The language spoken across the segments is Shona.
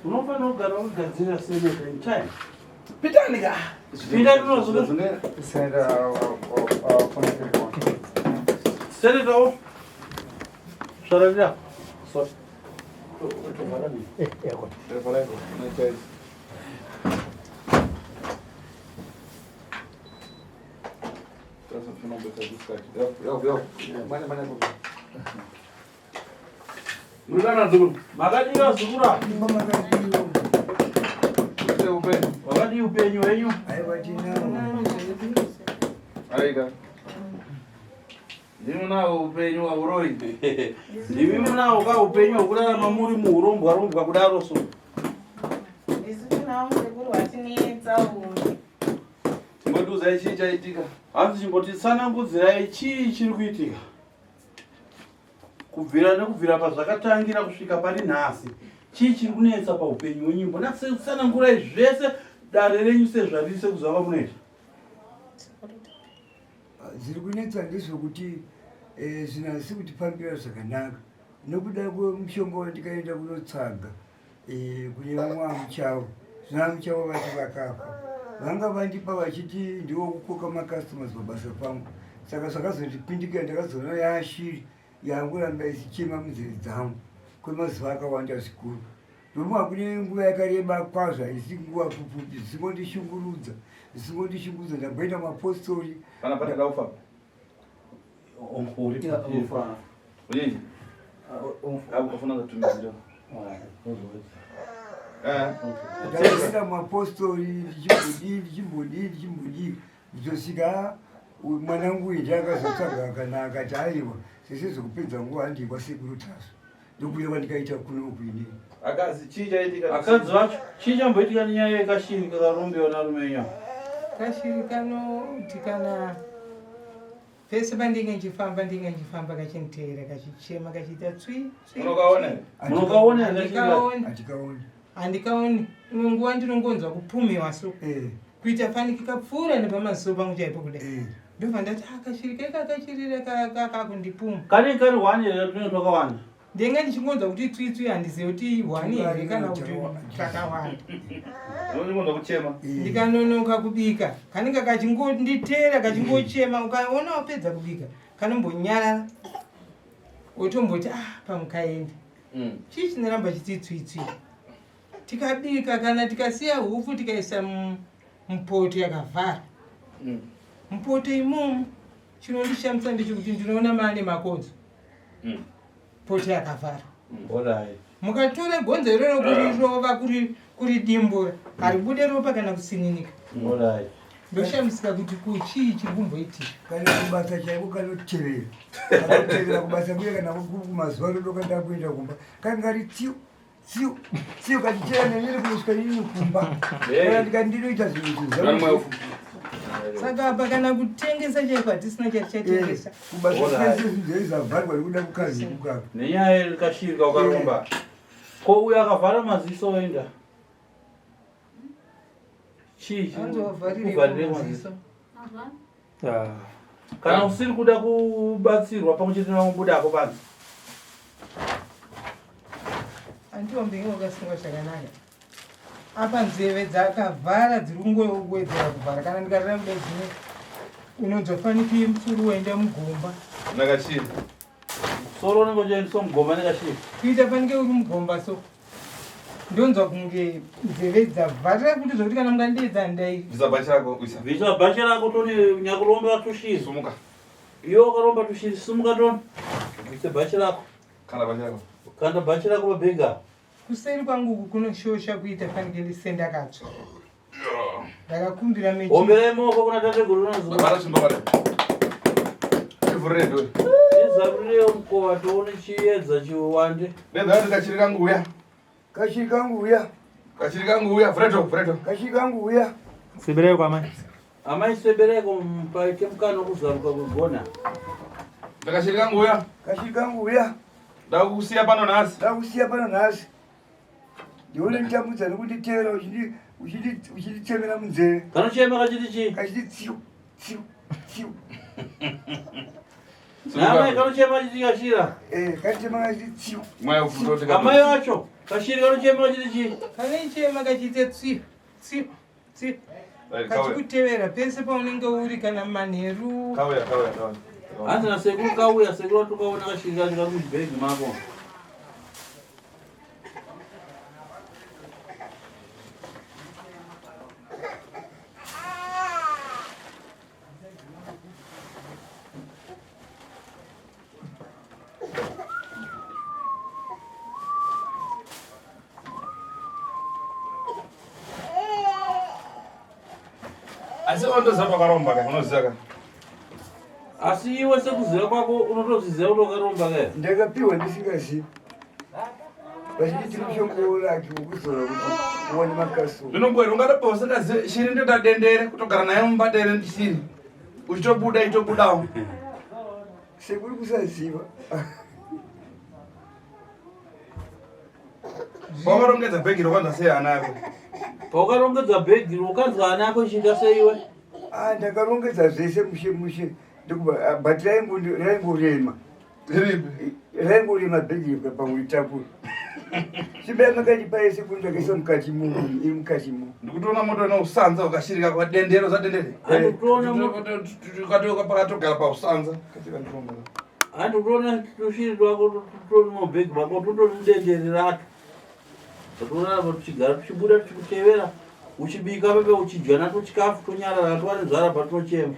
Unofanira kugara wagadzira senator in time. Pitani ka. Pita tunozungumza. Senator. Sharabia. So. Mulana zulu. Makadira zukura. Wakati upenyu wenyu. Aiga. Ndimuna upenyu wa uroi. Ndimuna uka upenyu kulala mamuri muurombo arombwa kudaro so. Ndizvinawo sekuru watinetsa Timboduza ichi chaitika. Hanzi chimbotitsanangudzirai chii chiri kuitika. Kubvira pazvakatangira kusvika pari nhasi. Chii chiri kunetsa paupenyu hwenyimbo. Natsanangurai zvese dare renyu sezvariri sekuziva kwamunoita. Zviri kunetsa ndezvokuti zvinasi kutipambira zvakanaka. Nokuda kwemushonga wandikaenda kunotsaga kune vamwe vamuchavo. Zvina muchavo vati vakafa. Vanga vandipa vachiti ndiwo kukoka makastomers mabasa pangu. Saka zvakazondipindika ndakazoona yaashiri yangoramba isichema munzeve dzangu kwemazuva akawanda zvikuru. Ndomwa kune nguva yakareba kwazvo haisi nguva pfupi zvisingondishungurudza ndamboenda mapostori Kana pata kaufa. Uri ufa. Unyinyi. Akufuna kutumizira. ndaenda mapostori ndichimbodii nditosvika mwanangu uyu ndiakazotsvaga akanaka akati aiwa sese zvekupedza nguva handikwa sekuru taso ndokuya kwandikaita kunoku inini. Akazi chii chaitika? Akadzi vacho chii chamboitika nenyaya yekashiri kakarombewa narume wenyu? kashiri kanoti kana pese pandinge ndichifamba kachiniteera kachichema kachiita tswi. Unokaona? Munokaona Hatikaoni. Handikaoni. Imwe nguva ndinongonzwa kupumiwa so. Kuita faniki kapfuura nepamaziso pangu chaipo kudai. Ndobva ndati kashiri kakachirire kakundipuma. Kari 1 here tunotokawanda. Ndenga ndichingonzwa kuti tswi handizivi kuti 1 here kana kuti kakawanda. Unongonzwa kuchema. Ndikanonoka kubika. Kanenge kachingonditeera kachingochema ukaona wapedza kubika. Kanombonyarara. Wotomboti pamukaenda. Chii chinoramba chiti tswi. Tikabika kana tikasiya hufu tikaisa mupoto yakavhara. Mupoto imomo chinondishamisa ndechekuti ndinoona mane makonzo. Poto yakavhara. Mukatora gonzo iroro kurirova kuridimbura haribude ropa kana kusinyinika. Ndoshamisika kuti kuchii chiri kumboitika. Kana kubasa chaipo kanotevera kubasa kuye kana kumazuva rodoka ndakuenda kumba kangari tsiu katichera nenyere kunosvika nini kumba kana ndikandinoita zvinhu Saka apa kana kutengesa chaiko hatisina chatitengesa. kubasa zvavharwa nekuda kukazi kukaka nenyaya yekashiri kakaromba. Ko uyo akavhara maziso oenda. Chii Anzovharire maziso. Kana usiri kuda kubatsirwa pamwechete namubudapo panze. Andiwambinge wakasungwa zvakanaka. Apa nzeve dzakavhara dziri kungowedzera kuvhara kana ndikarira kuda dzine unonzofaniki musuru waenda mugomba. Nakachiri. Soro unenge uchiendeswa mugomba nekashiri. Kuita fanike uri mugomba so. Ndonzwa kunge nzeve dzavharira kuti zvokuti kana mungandiedza ndai. Visa rako uisa. Visa bhachi rako toni nyakuromba tushiri. Sumuka. Iyo karomba tushiri sumuka toni. Visa bhachi rako. Kana bhachi rako. Kanda bhachi rako pabhega. Kuseri kwangu kunoshosha kuita fanike ndisenda katsva. Ndakakumbira mechi. Omberai maoko kuna tateguru unozuva. Bara chimbobara. Chivhurire ndori. Izarurire mukova toone chiedza chiwande. Ndedza kuti kachiri kangu uya. kashiri kangu uya kashiri kangu uya Sebereko amai. Amai sebereko mpaite mukano kuzaruka kugona. Kashiri kangu uya. kashiri kangu uya Ndakusiya pano nhasi. Ndione nditambudza nekunditeera uchinditemera munzeve. Kanochema kachiti chii? Kachiti tsiu. Namai kanochema chiti Kashira. Kachema kachiti. Mwaya ufundo teka. Amai wacho. Kashiri kanochema chiti chi. Kanechema kachite tsiu. Kachikutevera pese paunenge uri kana manheru. Kauya. Hanzi nasekuru kauya, sekuru tukaona Kashiri kacho kakuchibhegi mako. Asi ondoza Vakaromba ka unoziva ka. Asi iwe sekuziva kwako unotozviziva kuti Vakaromba ka. Ndakapiwa ndisingazivi. Vachiti mushongo lake wokuzora kuti uone makasoma. Zvinongwera ungadapawo usakaziva Shiri ndoda dendere kutogara naye mumbadere ndishiri. Uchitobuda itobudawo. Sekuri kusaziva. Wakarongedza bhegi rokanza sei ana yako? Paukarongedza bhegi rokanzwa ana yako ichiita seiwe? Ndakarongedza zvese mushe. But raingorema. Raingorema bhegi pamwe takura. Chibaya makatipa ese kuti ndakaisa mukati mu. Ndikutoona moto unosanza ukashirika kwa dendero zadendere. Andikutoona moto ukatoka pakatogara pausanza. Andikutoona tushiri twako tutori mubhegi mako tutori dendere racho. Totoona tuchigara tuchibuda tuchikutevera. Uchibika pepe uchidya nato chikafu tonyarara twane nzara patinochema.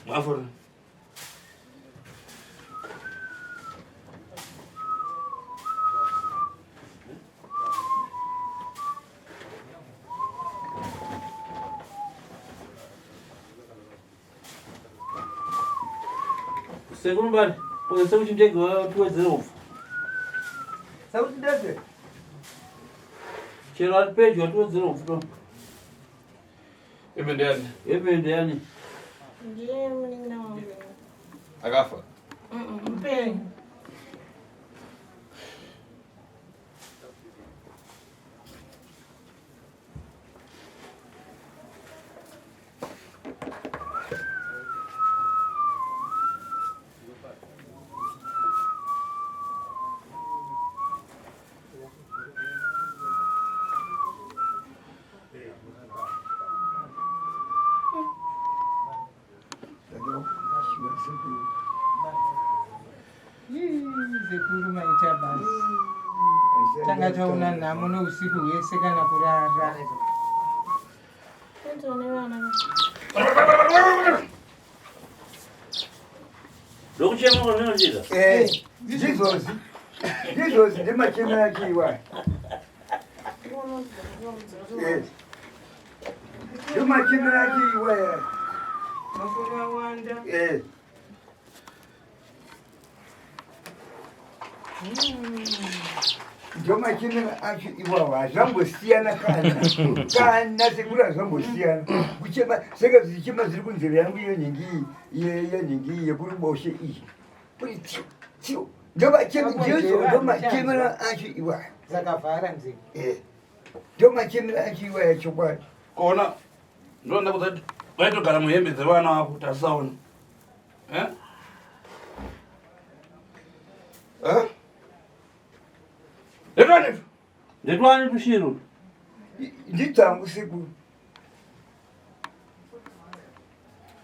After. Segundo bar, posição de chegou tu zero. Saúde deve. Tirar pejo tu zero. Ebendeni. Ndiye mlinda wangu. Agafa. Mpeni. Zekuru maita basi. Tanga taona nhamo nousiku hwese kana kurara. Ndokuchema kwazvinochita. Ndizvozi ndemachemo yake iwayo. Ndemachemo yake iwayo. Makore awanda. Ndemachemo acho iwayo hazvambosiyana kana sekuru hazvambosiyana. Kuchema saka zvichema zviri kunzeve yangu yenhingi yekuruboshe iyi. Kuri tiu. Ndemachemo acho iwayo. Zakavhara nzeve. Ndio machemera achiwa yachokwadi. Kona ndonda kuti vaitogara muhembe dzevana vapo kuti asaona. Ndetwani tushiro. Ndidzangu sekuru.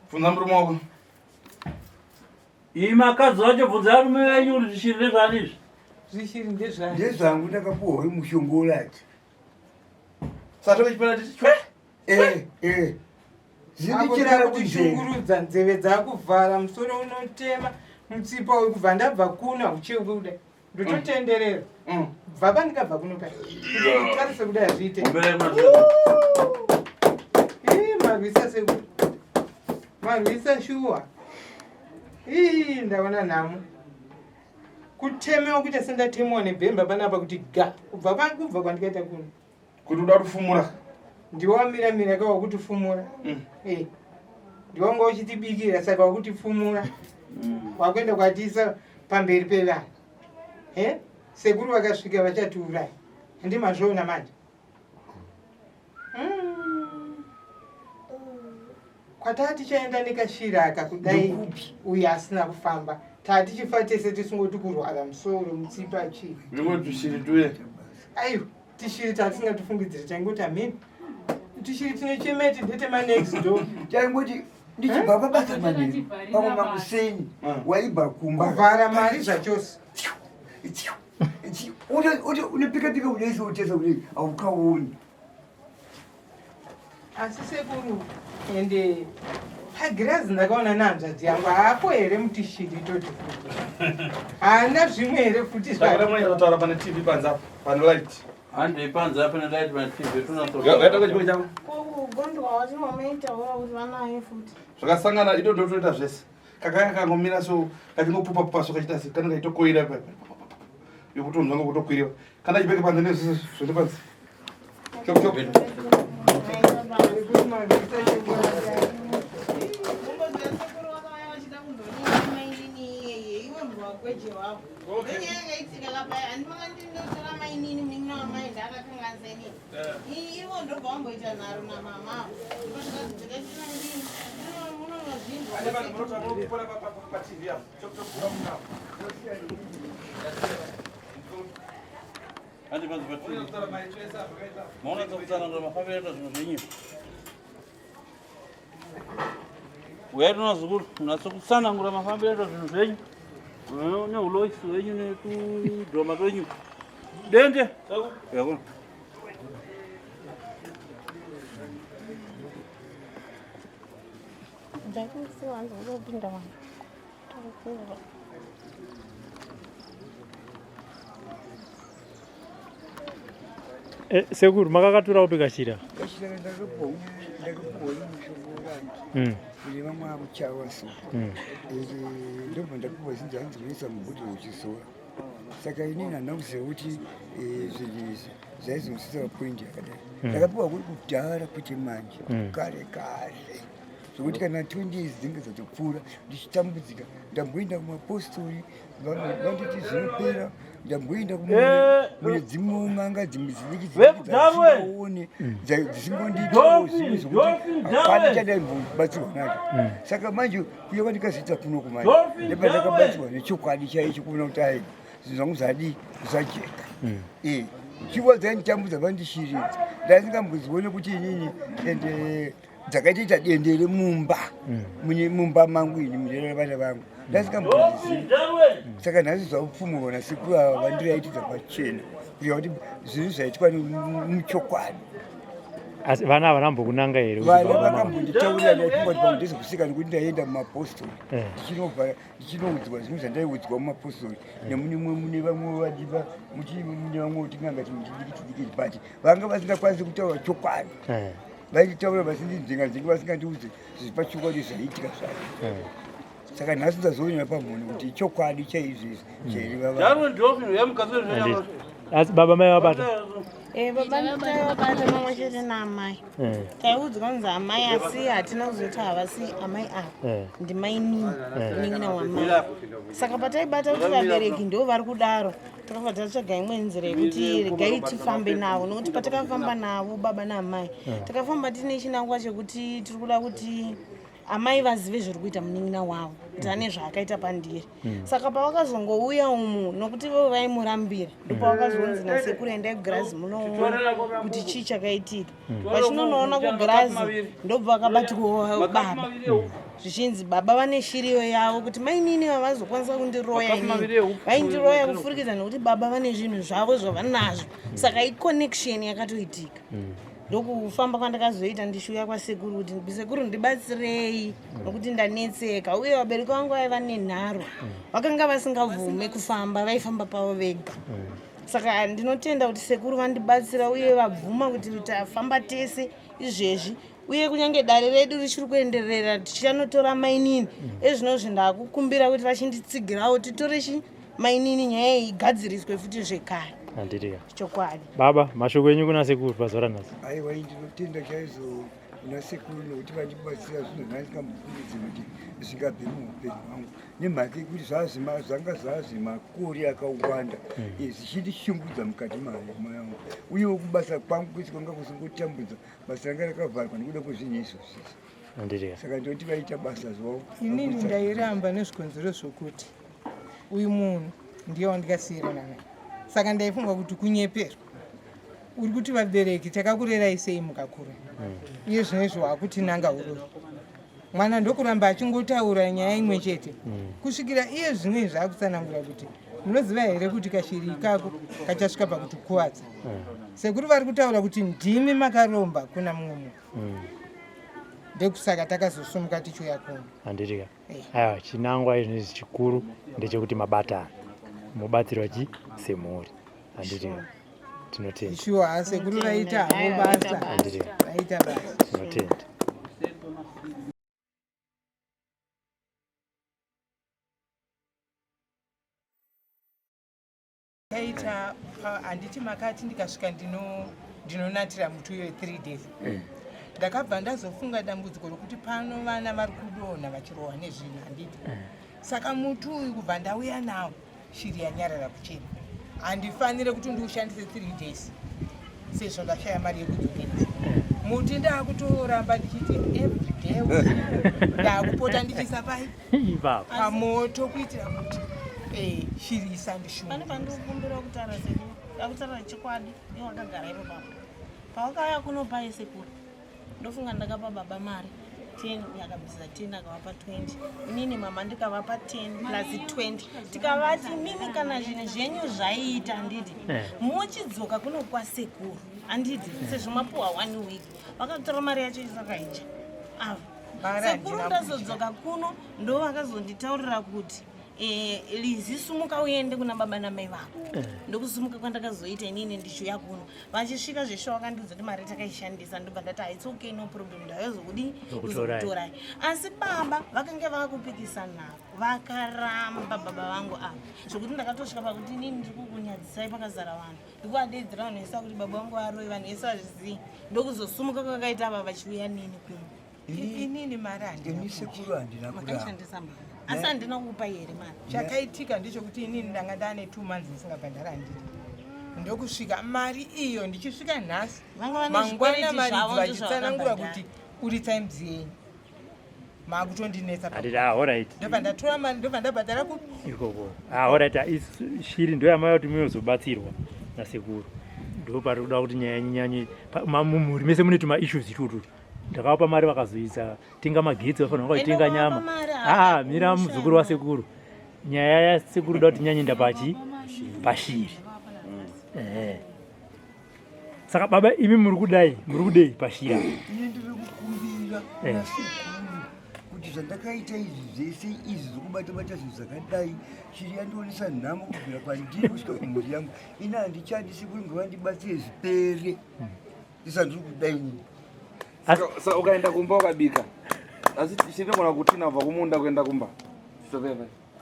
Funza murume wako. Imakadzi wacho bvunza arume wenyu kuti zvishiri ndezvanizvi. Zvishiri ndezvani? Ndezvangu ndakapuwa mushongo ati. Saka chipera tichi. Zvichira kushungurudza nzeve dzakuvhara musoro unotema mutsipa wekubva ndabva kuna uchiuda ndototenderera bva pandikabva kuno pai tarise kudai azviite marwisa seku marwisa shuwa ndaona nhamo kutemewa kuita sendatemewa nebhemba panapa kuti ga kubva kwandikaita kuno kuti uda kufumura ndiwamiramira ka wakuti fumura ndiwanga uchitibikira saka wakuti fumura wakwenda kwatiisa pamberi pevana sekuru vakasvika vachatiurai handimazvoona manje kwataa tichaenda nekashiraka kudai uyo asina kufamba taa tichifa tese tisingoti kurwara musoro mutsipa chii ndingotushiri tuye aiyo tishiri tatisingatifungidziri taingoti ameni tishiri tine chemeti ndetema next door taingoti ndichibva pabasa manini pamwe makuseni waibva kumba kuvhara mari zvachose unepika-pika udaisa utesa kuti haukaoni asi sekuru ende pagirazi ndakaona nanzvadzi yangu haapo here mutishiri toti haana zvimwe here futi zvataura pane tv panza pane light handei panza pane light pane tv kugondwa wachinomaitaura kuti vanaye futi zvakasangana ito ndotoita zvese kakanga kangomira so kachingopupa so kachita kanenge itokoira yokuti unzwangu kutokwiriwa kana chibeke panze nezvese zviri panze maona dzakutsanangura mafambiro aita zvinhu zvenyu uyai tonazukuru unatsokutsanangura mafambiro aita zvinhu zvenyu neuloisi wenyu netudhoma twenyu dende yakona ndakisiwanza kutopinda vanhu takukura sekuru makakatura upi kashira kashira ndakapuwa mushongo wangu kune vamwe amuchawa so ndobva ndapuwa zinzi hanzi kuisa mubhuti uchizora saka inini handina kuziva kuti zvinhu izvi zvaizosisa papoindi yakadai ndakapuwa kuri kudhara kuti manje kare kare zvokuti kana 20 years dzinge dzatopfuura ndichitambudzika ndamboenda kumapostori vanditi zvinopera ndamboenda mune dzimwe n'anga dzimwe dzidikidzisingaone dzisingondiitawo zvinhu zvokuti hapana chandaibatsirwa nacho saka manje kuye kwandikazoita kuno kumanje ndepandakabatsirwa nechokwadi chaicho kuona kuti ai zvinhu zvangu zvadi zvajeka chiwa dzainditambudza vandishiridza ndasingambozione kuti inini ende dzakaitoita dendere mumba mumba mangu ini munera vana vangu ndasingambozivi saka nhasi zvaupfumurwa nasekuru ava vandiraitidza pachena kuya kuti zvinhu zvaitwa muchokwadi asi vana ava nambokunanga here vana vakambonditaurira ndaifungati pamwe ndezvekusika nekuti ndaenda mumapostori ndichinoudzwa zvinhu zvandaiudzwa mumapostori mune vamwe vadiva mune vamwe utinganga chimudikitidiki bati vanga vasingakwanisi kutaura chokwadi vaitaura vasindidzingadzingi vasingandiudzi zviri pachokwadi zvaiitika zvacho saka nhasi ndazoonera pamhoni kuti chokwadi chaizvizvi chairi Asi baba mai wabata. Baba ndakabata mamwe chete naamai. Taiudzwa kunzi amai asi hatina kuzoti havasi amai ava. Ndimai nini munin'ina wamai. Saka pataibata kuti vabereki ndo vari kudaro takabva tatsvaga imwe nzira yekuti regai tifambe navo nokuti patakafamba navo baba naamai takafamba tine chinangwa chekuti tiri kuda kuti amai vazive zviri kuita munin'ina wavo kuti ane zvaakaita pandiri. Saka pavakazongouya umu nokuti vo vaimurambira ndopavakazonzi nasekuru endai kugirazi munoona kuti chii chakaitika. Vachinonoona kugirazi ndobva vakabatirwawo baba zvichinzi baba vane shiriyo yavo kuti mainini havazokwanisa kundiroya inini vaindiroya kufurikidza nokuti baba vane zvinhu zvavo zvavanazvo. Saka iconnection yakatoitika. Ndokufamba kwandakazoita ndishuya kwasekuru kuti sekuru ndibatsirei nokuti ndanetseka uye vabereki vangu vaiva nenharo vakanga vasingabvume kufamba vaifamba pavo vega. Saka ndinotenda kuti sekuru vandibatsira uye vabvuma kuti tafamba tese izvezvi uye kunyange dare redu richiri kuenderera tichanotora mainini ezvinozvi ndakukumbira kuti vachinditsigirawo titore mainini nyaya igadziriswe futi zvekare. Andiriya. Chokwadi. Baba, mashoko enyu kuna sekuru pazora nazo. Aiwa ndinotenda chaizvo kuna sekuru nokuti vandibatsira zvinhu zvandingambokumbidzi kuti zvisingabve muupenyu hwangu. Nemhaka yekuti zvanga zvazi makore akawanda zvichindishungudza mukati mahama yangu. Uyewo kubasa kwangu kwese kwanga kusingotambudza basa ranga rakavharwa nekuda kwezvinhu izvozvizvi. Andiriya. Saka ndinoti vaita basa zvavo. Inini ndairamba nezvikonzero zvokuti uyu munhu ndiye wandikasiyirana naye. Saka ndaifunga kuti kunyeperwa uri kuti vabereki takakurerai sei mukakura iye zvinezvi wakutinanga urori mwana ndokuramba achingotaura nyaya imwe chete kusvikira iye zvimwe zvakutsanangura kuti munoziva here kuti kashiri ikako kachasvika pakuti kuvadza sekuri vari kutaura kuti ndimi makaromba kuna mumwe munhu ndekusaka takazosumuka tichiuya kuno. Andiriya. Aiwa chinangwa izvi chikuru ndechekuti mabatana mubatsirwa chi semuri. Andiriya. Tinotenda. Shuwa asekuru raita havo basa. Andiriya. Raita basa. Tinotenda. Kaita handiti makati ndikasvika ndinonatira muti uyo 3 days. Ndakabva ndazofunga dambudziko rokuti pano vana vari kudonha vachirohwa nezvinhu handiti. Saka muti uyu kubva ndauya nawo shiri yanyarara kuchena. Handifanire kuti ndiushandise 3 days sezvo ndashaya mari yekudzokeredza. Muti ndaakutoramba ndichiti everyday ndaakupota ndichisa pai pamoto kuitira kuti shiri isandishuma. Pane pandikukumbira kutaura sekuru ndakutaura chikwadi iye wakagara ipo papo pawakauya kuno pai sekuru ndofunga ndakapa baba mari 10 yakabvisa 10 akavapa 20 inini mama ndikavapa 10 plus 20 tikavati mimi kana zvinhu zvenyu zvaiita handiti muchidzoka kuno kwasekuru handiti sezvo mapuhwa 1 week vakatora mari yacho isakaicha ava sekuru ndazodzoka kuno ndo vakazonditaurira kuti lizisumuka uende kuna baba namai vako ndokusumuka kwandakazoita inini ndichiuya kuno vachisvika zveshe vakandidza kuti mari takaishandisa ndobva ndati it's okay no problem ndayozokudii kuzokutorai asi baba vakanga vakupikisa navo vakaramba baba vangu ava zvokuti ndakatosvika pakuti inini ndiri kukunyadzisai pakazara vanhu ndikuadedzera vanhu vese kuti baba vangu varoi vanhu vese vazvizii ndokuzosumuka kwakaita ava vachiuya nini kuno inini mari sekuru handina makaishandisa mari asi handina kukupa here mari. Chakaitika ndichokuti inini ndanga ndane 2 months ndisingabhadhara handiti ndokusvika mari iyo ndichisvika nhasi mangwana mari vachitsanangura kuti uri times yenyu maakutondinetsa ndobva ndatora mari ndobva ndabhadhara kupi ikoko. Alright, shiri ndo yamaya kuti muyozobatsirwa nasekuru ndo pari kuda kuti nyaya nyanye mumhuri mese mune tuma issues itutu ndakavapa mari vakazoisa tenga magetsi vafanira kuitenga nyama mira muzukuru wasekuru nyaya yasekuru da kuti nyanyenda pashiri saka baba imi muri kudai pashira ine ndiri kukumbira kuna sekuru kuti zvandakaita izvi zvese izvi zvokubatabata zvinhu zvakadai shiri yandionesa nhamo kubvira pandiri kusvika kumhuri yangu ina handichadi sekuru ngovandibatsire zvipere ndisandiri kudai nini. Saka ukaenda kumba ukabika asi chinogona kuti nabva kumunda kuenda kumba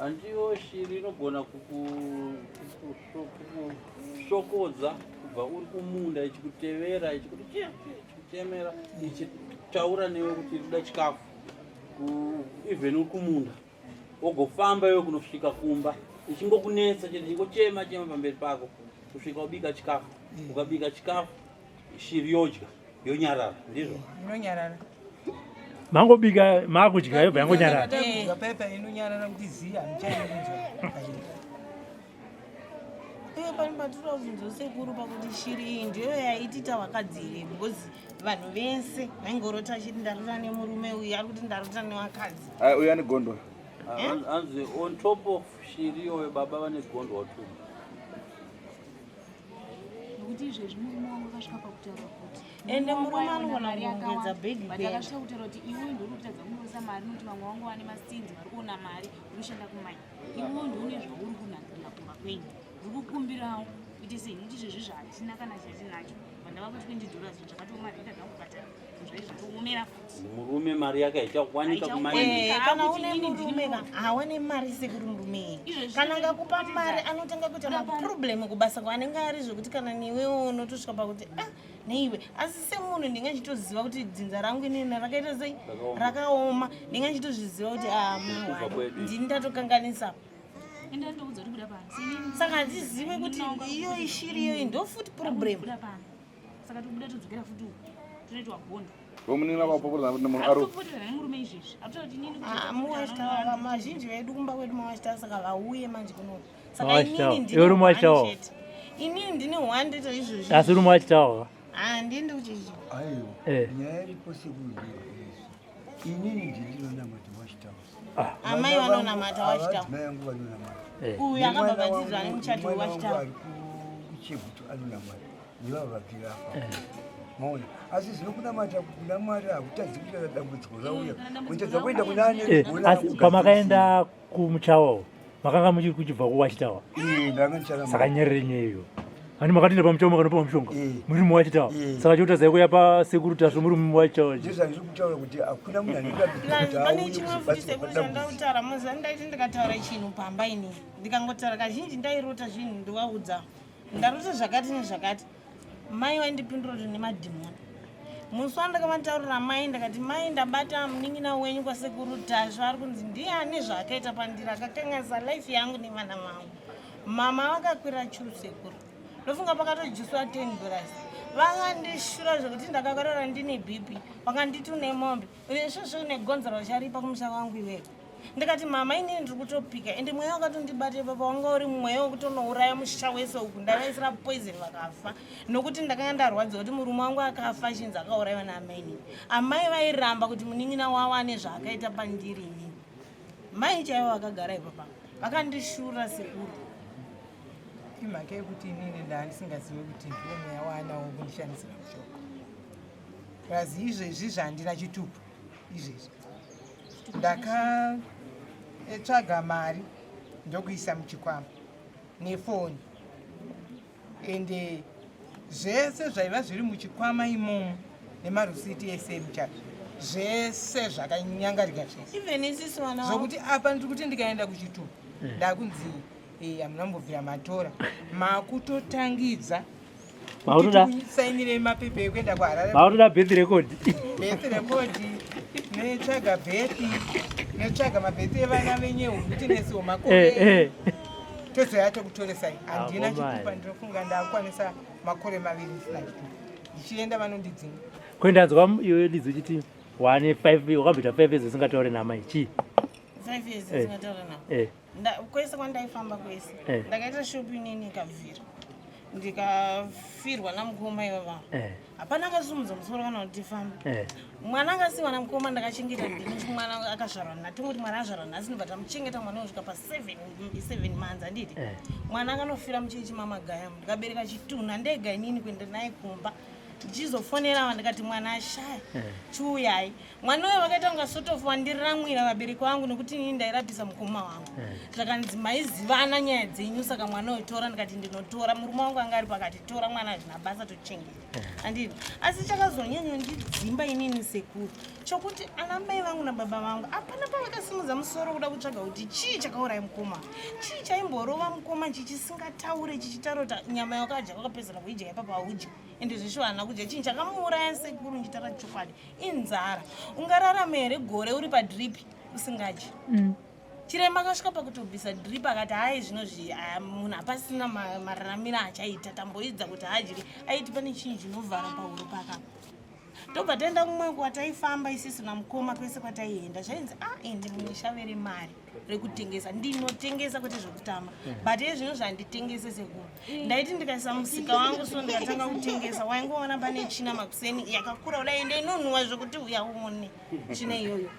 Handiwo shiri inogona kukushokodza kubva uri kumunda ichikutevera ichikutemera ichitaura newe kuti irikuda chikafu even uri kumunda wogofamba iwe kunosvika kumba ichingokunetsa chete ingochema pamberi pako kusvika ubika chikafu. Ukabika chikafu shiri yodya yonyarara, ndizvo inonyarara mangobika makudya yobva yangonyarara pepa inonyarara kuti ziya muchainzwa pani patira kubvunzo sekuru pakuti shiri iyi ndiyo yaitita vakadzire because vanhu vese vaingorota chiti ndarota nemurume uyu ari kuti ndarota nevakadzi. Uyu ane gondwa hanzi on top of shiri iyoyo baba vane gondwa tu nokuti izvezvi murume wangu akasvika pakutaura kuti ende murume anogona kuongedza bhegi akasvika kutaura kuti iwe ndori kutadza kundoisa mari nokuti vamwe vangu vane masinzi vari kuona mari unoshanda kumai iwewo ndoune zvauri kunakirira kumba kwenyu uri kukumbirawo kuti sei nokuti izvezvi zvahatina kana zvatinacho vandava kuti $20 zvakatomarika dzakubhatara zvaizvatoomera futi murume mari yake haichawanika kumai. Kana une murume hawane mari sekuri murume kana akakupa mari anotanga kuita maproblemu kubasa kwaanenge ari zvokuti kana niwewo unotosvika pakuti neiwe asi semunhu ndingachitoziva kuti dzinza rangu inini rakaita sei rakaoma ndingachitozviziva kuti ndini ndatokanganisa saka hatizive kuti iyo ishiri iyoyi ndo futi problem saka tobuda todzokera futi tonoitwa gondo vomunina vapoporana kuti munhu ari murume izvezvi muwachitawa mazhinji vedu kumba kwedu mawachitawa saka vauye manje kunoku saka inini ndine 100 izvozvi asi uri mwachitawa handiendi kuchichi aiwa nyaya iripo sekuru inini ndinonamata wachitawa amai vanonamata wachitawa mai yangu vanonamata uyu akabhabhatidzwa nemuchato wewachitawa kuchegutu anonamata nevavakirafa maona asi zvinokunamata kunamata hakutadzi kuita dambudziko rauya kuitadza kuenda kunani asi pamakaenda kumuchawawo makanga muchiri kuchibva kuwachitawa saka nyerere nyeyo hani makatinda pamuchawa makanopa mushonga muri muwachitawa saka chotadzai kuya pasekuru tasvo muri muwachitawa ndizandiri kutaura kuti hakuna munhu pane chimwe futi sekuru chandautaura muziva ndaiti ndikataura chinhu pamba inini ndikangotaura kazhinji ndairota zvinhu ndivaudza ndarota zvakati nezvakati mai waindipindura kuti nemadhimoni musi wandakamataurira mai ndakati mai ndabata munin'ina wenyu kwasekuru tasvo ari kunzi ndiani zvaakaita pandiri akakanganisa life yangu nevana vangu mama vakakwira churu sekuru ndofunga pakatojiswa $10 vakandishura zvokuti ndakakarora ndine bp vakanditi une mombe izvozvo une gonza racharipa kumusha wangu iwewe ndikati mama inini ndiri kutopika ende mweya wakatondibata ipapa wanga uri mweya wekutonouraya musha wese uku ndavaisira poison vakafa nokuti ndakanga ndarwadza kuti murume wangu akafa chinzi akaurayiwa naamai inini amai vairamba kuti munin'ina wavo ane zvaakaita pandiri inini mai chaivo vakagara ipapa vakandishura sekuru imhaka yekuti inini ndandisingazive kuti ndiwo mweya waanawo kundishandisira mushonga kazi izvezvi zvandina chitupu izvezvi ndakatsvaga mari ndokuisa muchikwama nefoni ende zvese zvaiva zviri muchikwama imomo nemarusiti ese emuchato zvese zvakanyangarika zvese zvokuti apa ndiri kuti ndikaenda kuchitupu ndakunzi hamuna mbobvira matora makutotangidza sainire mapepa ekuenda kuharare mautoda birth record netsvaga bhethi netsvaga mabhethi evana venyeu kuti nesiwo makore tozoya tokutoresai handina chitupa ndinofunga ndakukwanisa makore 2 ndisina chitupa ndichienda vanondidzinga kuendanzwa iwe lidzo chiti wane 5 wakabvita 5 years usingataure namai chii 5 years usingataure namo kwese kwandaifamba kwese ndakaita shopping nini ikabvira ndikafirwa namukoma ivava hapana akasumudza musoro kana kuti tifambe mwana akasiwa namukoma ndakachengeta ndini mwana akazvarwa natingoti mwana azvarwa nhasi ndobva tamuchengeta mwana usvika pa7 months handiti mwana akanofira muchechi mamagayamu ndikabereka chitunha ndega inini kuenda naye kumba ndichizofonera ava ndikati mwana ashaya chiuyai mwana uyo vakaita kunga sotofu wandiriramwira vabereki vangu nekuti inini ndairapisa mukoma wangu zvakanzi maizivana nyaya dzenyu saka mwana uyo tora ndikati ndinotora murume wangu anga ari pakati tora mwana zvina basa tochengeta handiti asi chakazonyanya ndidzimba inini sekuru chokuti ana mai vangu nababa vangu apana pavakasimudza musoro kuda kutsvaga kuti chii chakauraya mukoma, chii chaimborova mukoma chichisingataure chichitaura kuti nyama yakadya kwakapedzera kuidya ipapa haudya ende zvesho hana kudya. Chinhu chakamuuraya sekuru nchitaura chokwadi inzara. Ungararama here gore uri padripi usingadyi. Chiremba akasvika pakutobvisa drip akati hai zvinozvi munhu hapasina mararamiro achaita tamboidza kuti hadyi aiti pane chinhu chinovhara pahuro pakapa. Ndobva taenda kumwe kwataifamba isisu namukoma kwese kwataienda zvainzi ende muneshavere mari rekutengesa ndinotengesa kwete zvekutamba but ezvino zvanditengese sekuru ndaiti ndikaisa musika wangu so ndikatanga kutengesa waingoona pane china makuseni yakakura kudai ende inonhuwa zvekuti uyaone china iyoyo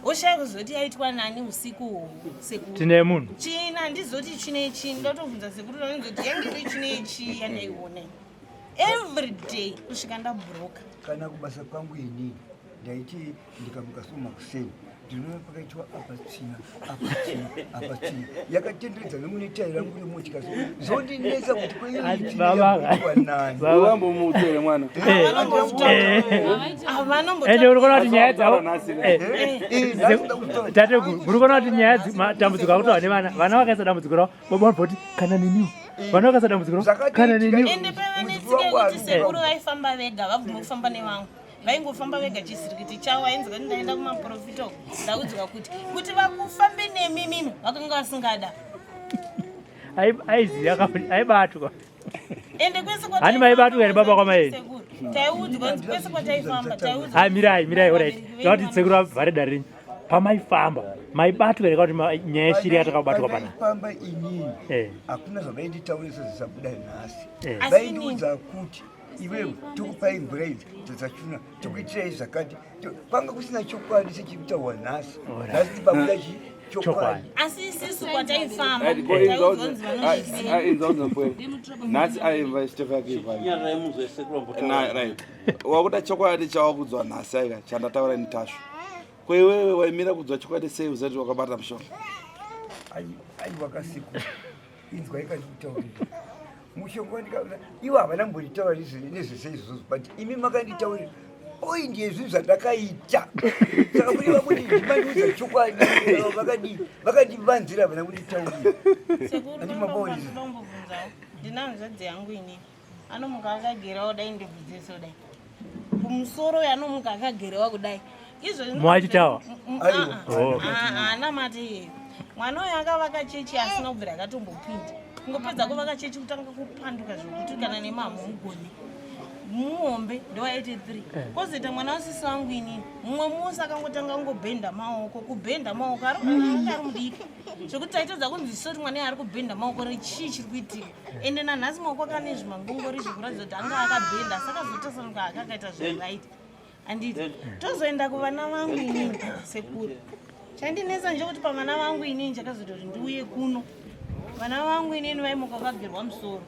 oshaya kuzoti yaitwa nani usiku sekuru tine munhu china handizoti china ichi ndotobvunza sekuru ndinoti yange china ichi yandaione every day kusvika ndabhuroka. Kana kubasa kwangu ini ndaiti ndikamuka soma kuseni ndinoona pakaitwa apa tsina yakatenderedza nemunetaira nguri motika zondinesa kuti wambomuudzere mwana ende uri kuona kuti nyaya dzavo tate uri kuona kuti nyaya matambudziko akutova nevana vakaisa dambudziko ravo bobona kuti kana neniwo vana vakaisa dambudziko ravo kana neniwo ende pavanetsike kuti sekuru vaifamba vega vabvuma kufamba nevangu vaingofamba vega chisirikiti chavo ainzi kuti ndaenda kumaprofita uko ndaudzwa kuti vakufambe nemimimi vakanga vasingada aiziva aibatwa ende kwese hani maibatwa here baba kwamaeni taiudzwa kuti kwese kwataifamba taiudzwa mirai orit takuti sekuru vavhare dare renyu pamaifamba maibatwa here kuti nyaya yeshiri yatakabatwa panaifamba inini hakuna zvavainditaurisa zvisabuda nhasi vaindiudza kuti iwewe tokupai mvura idzi dzadzachuna tokuitirai zvakati kwanga kusina chokwadi sechikutaurwa nhasi nhasi tibabuda chokwadi asi isisu kwataifamba nhasi aimva chitefu yake wakuda chokwadi chawakudzwa nhasi aika chandataura nitasvo kweiwewe waimira kudzwa chokwadi sei uzati wakabata mushonga aiwakasiku inzwai kandikutaurira mushonga wandikaura ivo havana mbonditaura nezvese izvozvo but imi makanditaurira oi ndiye zvinhu zvandakaita saka kuti vakuti ndimandiudza chokwadi vakandivanzira havana kunditaurira sekuru ndinanzvadzi yangu ini anomuka akagerawo dai ndebvudzeso dai kumusoro yanomuka akagerawa kudai mwachitawa anamati iyeyo mwana uyo akavaka chechi asina kubvira akatombopinda kungopedza kuvaka chechi kutanga kupanduka zvokuti kana nemamwe mugoni muombe ndowa 83 kozoita mwana wasisi wangu inini mumwe musi akangotanga ngobhenda maoko kubhenda maoko ari mudiki zvokuti taitodza kunzwisisa kuti mwana ari kubhenda maoko rechii chiri kuitika ende nanhasi maoko akane zvimangongori zvekuratidza kuti anga akabhenda saka zotasanuka akakaita zveraiti handiti tozoenda kuvana vangu inini sekuru chandinesa njokuti pavana vangu inini chakazoti ndiuye kuno vana vangu inini vaimuka vakagerwa musoro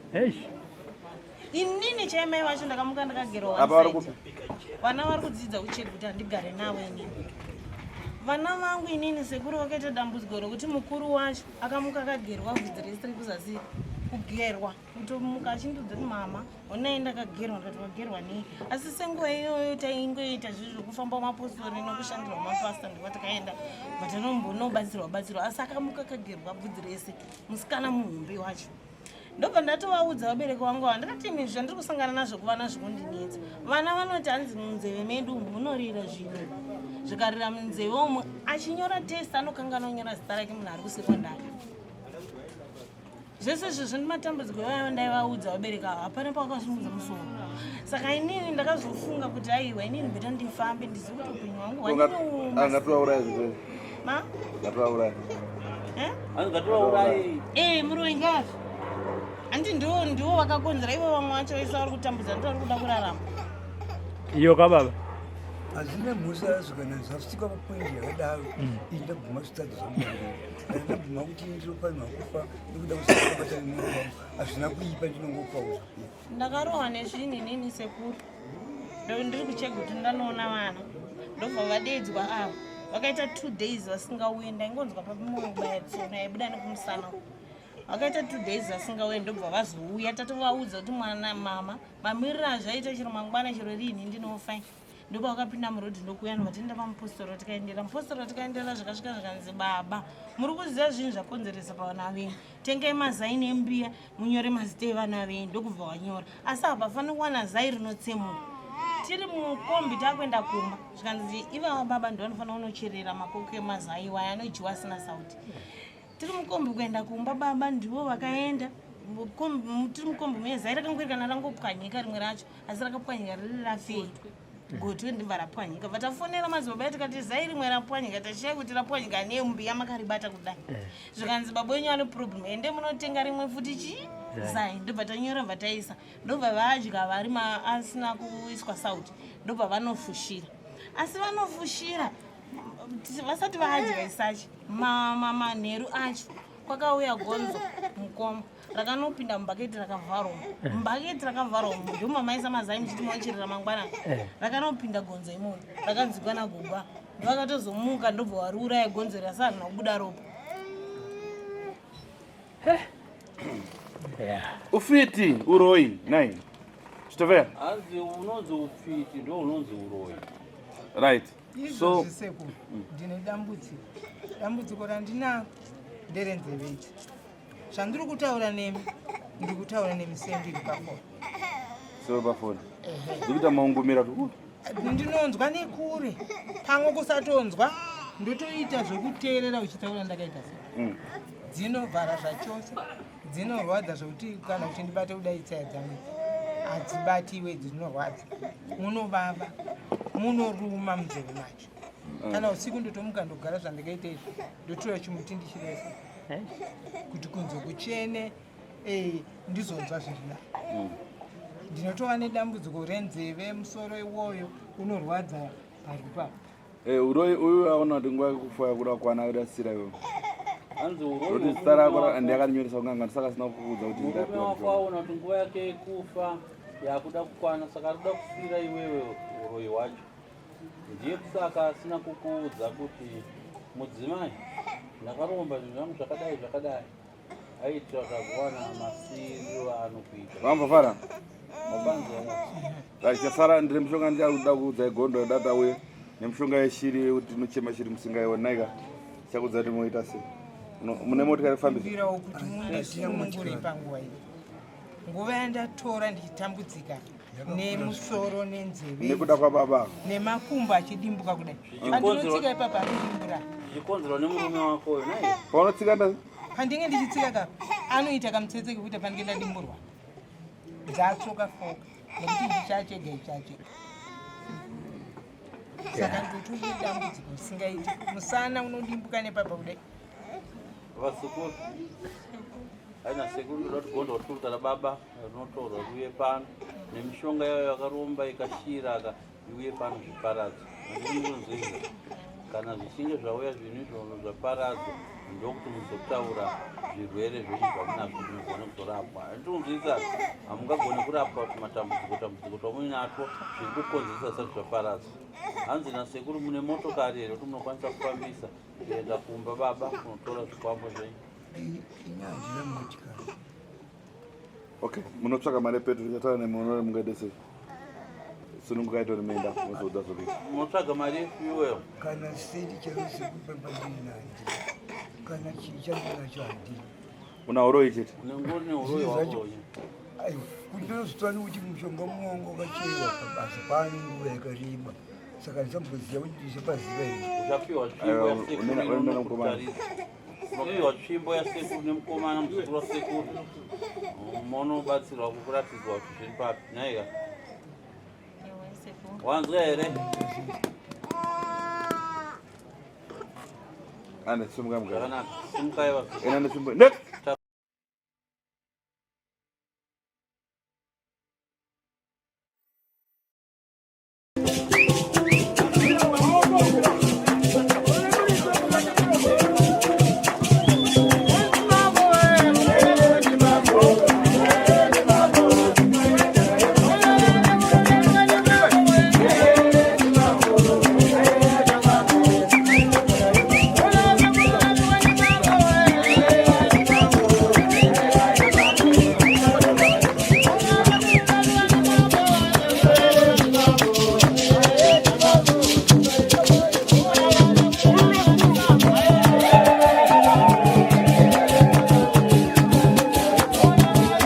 inini chaimai vacho ndakamuka ndakagerwa vana vari kudzidza ucheki kuti handigare navo inini vana vangu inini sekuru vakaita dambudziko rokuti mukuru wacho akamuka akagerwa bvudzi rese riri kuzasi kugerwa kutomuka achindudza kuti mama onaenda akagerwa ndikati wagerwa nei asi senguva iyoyo taingoita zvizvo zvokufamba mapostori nokushandirwa mapasta ndikuva takaenda vatanobatsirwa asi akamuka akagerwa bvudzi rese musikana muhombe wacho ndobva ndatovaudza vabereki vangu vandakati imi zvandiri kusangana nazvo kuvana zvokundinetsa vana vanoti hanzi munzeve medu munorira zvinhu zvikarira munzeve omwe achinyora test anokangana onyora zita rake munhu ari kusekondari zvese izvozvo ndimatambudziko ivayo ndaivaudza vabereki avo hapana pavakasimudza musoro saka inini ndakazofunga kuti aiwa inini beta ndifambe ndizive kuti upenyu hwangu muroingazi handi ndiwo vakakonzera ivo vamwe vacho vese vari kutambudza ndo vari kuda kurarama iyo kababa hazvina mhusa azvo kana zvasvika papoindi yakadaro indabvuma zvitadzi zvamuangeri kana ndabvuma kuti ndinofanirwa kufa nekuda kusaabatana nemwoyo wangu hazvina kuipa ndinongopawo ndakarohwa nezvinhu inini sekuru ndiri kuchega kuti ndanoona vana ndobva vadedzwa avo vakaita 2 days vasingauye ndaingonzwa papamobaya tsono yaibuda nekumusana vakaita 2 days vasingauye ndobva vazouya tatovaudza kuti mwana mama mamiriro azvaita chiro mangwana chiro rini ndinofa ndopa wakapinda murodhi ndokuya ndovatenda pamupostoro tikaendera mupostoro tikaendera zvakasvika zvikanzi baba muri kuziva zvinhu zvakonzeresa pavana venyu tengai mazai nembiya munyore mazita evana venyu ndokubva wanyora asi hapafanira kuwana zai rinotsemuka tiri mukombi takuenda kumba zvikanzi ivava baba ndovanofanira kunocherera makoko emazai waya anodyiwa asina sauti tiri mukombi kuenda kumba baba ndivo vakaenda tiri mukombi mezai rakangwirikana rangopwanyika rimwe racho asi rakapwanyika riri rafei gotwe ndibva rapwanyika vatafonera madzibaba tikati zai rimwe rapwanyika tachiyai kuti rapwanyika nembiya makaribata kudai zvikanzi baba wenyu ane problem ende munotenga rimwe futi chii zai ndobva tanyora bva taisa ndobva vadya vari asina kuiswa sauti ndobva vanofushira asi vanofushira vasati vadya isachi manheru acho kwakauya gonzo mukoma rakanopinda mubhaketi rakavharoma mubhaketi rakavharoma ndomamaisa mazai muchiti maocherera mangwanani rakanopinda gonzo imomo rakanzwikwa nagugwa vakatozomuka ndobva wariuraya gonzo rasarina kubuda ropa ufiti uroi nai chitovea hanzi unonzi ufiti ndo unonzi uroi right so zviseko ndine dambudziko randinaro nderenzeve ichi zvandiri kutaura nemi ndiri kutaura nemi sendiri pafoni so pafoni ndikuita maungumira ndinonzwa nekure pamwe kusatonzwa ndotoita zvokuteerera uchitaura ndakaita sei dzinovhara zvachose dzinorwadza zvokuti kana uchindibata kudai tsaya dzangu hadzibatiwe dzinorwadza munovava munoruma munzeve macho kana usiku ndotomuka ndogara zvandakaita izvi ndotora chimuti ndichiresa kuti kunze kuchene ndizonzwa zvirina ndinotova nedambudziko renzeve musoro iwoyo unorwadza pari papo uroi uyu aona kuti nguva yekufa yakuda kwana kudasira iwo hanzi roti zita rako ndiakanyoresa kunganga ndisaka sina kukuudza kuti murume wako aona kuti nguva yake yekufa yakuda kukwana saka rikuda kusira iwewe uroi wacho ndiye kusaka asina kukuudza kuti mudzimai ndakaromba zvinhu zvangu zvakadai aitira kakuwana masiro anokuita vambofara mabanza chasara ndiri mushonga ndiakuda kuudza igondo data uye nemushonga yeshiri kuti nochema shiri musingaiwonaika chakuudza kuti moita sei mune motikari fambisa mbirawo kuti mundisunungure panguva iyi nguva yandatora ndichitambudzika nemusoro nenzeve nekuda kwababa nemakumbo achidimbuka kudai pandinotsika ipapa akudimbura zvikonzerwa nemurume wakoyo nai paunotsika nda pandinge ndichitsika kapo anoita kamutsetse kekuita pandinge ndadimburwa dzatsoka foka nekuti ndichachega ichachega saka ndotori nedambudziko risingaiti musana unodimbuka nepapa kudai vasekuru aina sekuru ndoda kuti gondo rituruta rababa rinotorwa riuye pano nemishonga yayo yakaromba ikashira iuye pano zviparadzwa andinonzwira kana zvichinge zvauya zvinhu izvozvo zvaparadzwa ndokuti muzotaura zvirwere zvenyu zvamunazvo munogone kuzorapwa anditonzwisa hamungagone kurapwa kuti matambudziko twamuinatwo zviri kukonzeresa zvisati zvaparadzwa hanzi nasekuru mune motokari here kuti munokwanisa kufambisa kuenda kumba baba kunotora zvikwambo zvenyu inyandina motikari okay munotsvaka mari petrol chataura nemunore mungaite sei sunungukaita kuti muenda muzoudza zvokuita munotsvaga mari yefuel kana seti charose kupembandinanje kana chichandinacho handii una uroi chete unengori neuroi wakoyo kuti ndinozotwani kuti mushonga muwangu wakacheiwa pabasa paani nguva yakareba saka ndisambozia kuti ndise paziva izvi uchapiwa tsvimbo yasekuru unopiwa tsvimbo yasekuru nemukomana muzukuru wasekuru monobatsirwa kukuratidzwa kuti zviri papi Nyaya wanzwa here ane simuka zvakanaka simukai ena nesvimbo